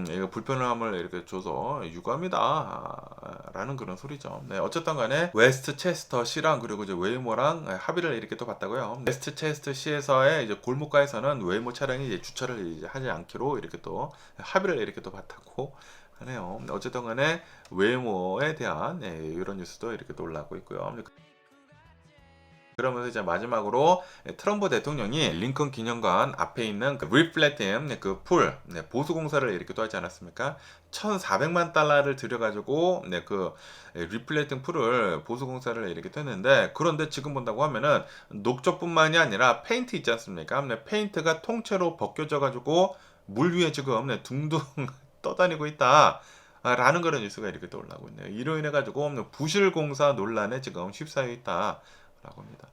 이거 불편함을 이렇게 줘서 유감이다 라는 그런 소리죠. 네, 어쨌든 간에 웨스트 체스터 시랑 그리고 이제 웨이모랑 합의를 이렇게 또 봤다고요. 웨스트 체스터 시에서의 이제 골목가에서는 웨이모 차량이 이제 주차를 이제 하지 않기로 이렇게 또 합의를 이렇게 또 봤다고 하네요. 어쨌든 간에 웨이모에 대한 이런 뉴스도 이렇게 또 올라오고 있고요. 그러면서 이제 마지막으로 트럼프 대통령이 링컨 기념관 앞에 있는 그 리플렉팅 그 풀 보수 공사를 이렇게 또 하지 않았습니까? 1,400만 달러를 들여가지고 그 리플렉팅 풀을 보수 공사를 이렇게 했는데, 그런데 지금 본다고 하면은 녹조뿐만이 아니라 페인트 있지 않습니까? 페인트가 통째로 벗겨져가지고 물 위에 지금 둥둥 떠다니고 있다. 라는 그런 뉴스가 이렇게 또 올라오고 있네요. 이로 인해 가지고 부실 공사 논란에 지금 휩싸여 있다 라고 합니다.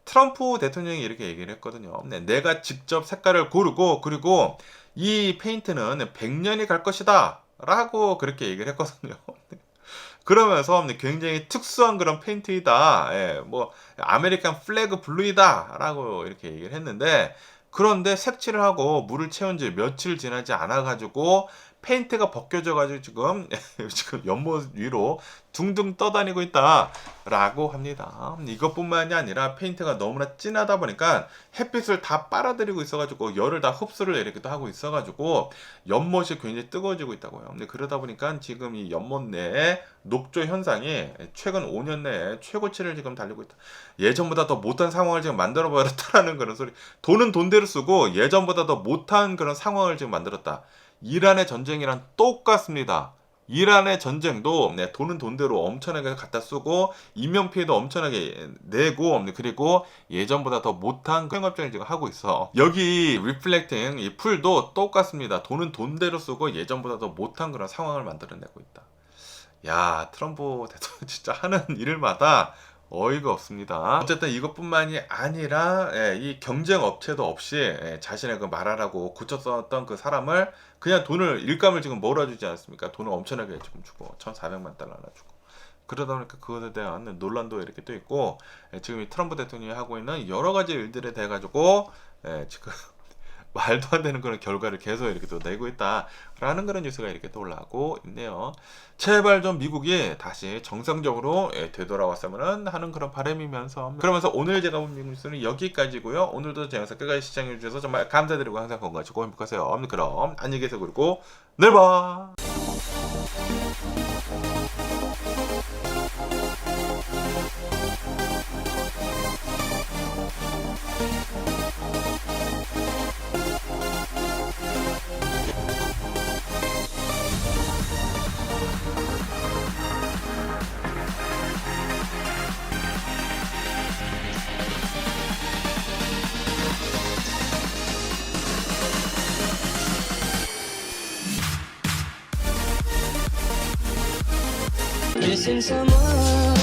트럼프 대통령이 이렇게 얘기를 했거든요. 내가 직접 색깔을 고르고, 그리고 이 페인트는 100년이 갈 것이다 라고 그렇게 얘기를 했거든요. 그러면서 굉장히 특수한 그런 페인트이다, 아메리칸 플래그 블루이다 라고 이렇게 얘기를 했는데, 그런데 색칠을 하고 물을 채운 지 며칠 지나지 않아 가지고 페인트가 벗겨져 가지고 지금 연못 위로 둥둥 떠다니고 있다 라고 합니다. 이것뿐만이 아니라 페인트가 너무나 진하다 보니까 햇빛을 다 빨아들이고 있어 가지고 열을 다 흡수를 이렇게 또 하고 있어 가지고 연못이 굉장히 뜨거워지고 있다고요. 근데 그러다 보니까 지금 이 연못 내에 녹조 현상이 최근 5년 내에 최고치를 지금 달리고 있다. 예전보다 더 못한 상황을 지금 만들어 버렸다라는 그런 소리. 돈은 돈대로 쓰고 예전보다 더 못한 그런 상황을 지금 만들었다. 이란의 전쟁이랑 똑같습니다. 이란의 전쟁도 돈은 돈대로 엄청나게 갖다 쓰고 인명피해도 엄청나게 내고, 그리고 예전보다 더 못한 경영업장을 지금 하고 있어. 여기 리플렉팅 이 풀도 똑같습니다. 돈은 돈대로 쓰고 예전보다 더 못한 그런 상황을 만들어내고 있다. 야, 트럼프 대통령 진짜 하는 일마다 어이가 없습니다. 어쨌든 이것뿐만이 아니라 이 경쟁 업체도 없이 자신의 그 말하라고 고쳤었던 그 사람을 그냥 돈을 일감을 지금 몰아주지 않습니까? 돈을 엄청나게 지금 주고 1,400만 달러나 주고. 그러다 보니까 그것에 대한 논란도 이렇게 또 있고, 지금 이 트럼프 대통령이 하고 있는 여러 가지 일들에 대해 가지고 지금 말도 안 되는 그런 결과를 계속 이렇게 또 내고 있다라는 그런 뉴스가 이렇게 또 올라오고 있네요. 제발 좀 미국이 다시 정상적으로 되돌아왔으면 하는 그런 바람이면서, 그러면서 오늘 제가 본 미국 뉴스는 여기까지고요. 오늘도 제 영상 끝까지 시청해 주셔서 정말 감사드리고 항상 건강하시고 행복하세요. 그럼 안녕히 계세요. 그리고 내일 봐. missing someone.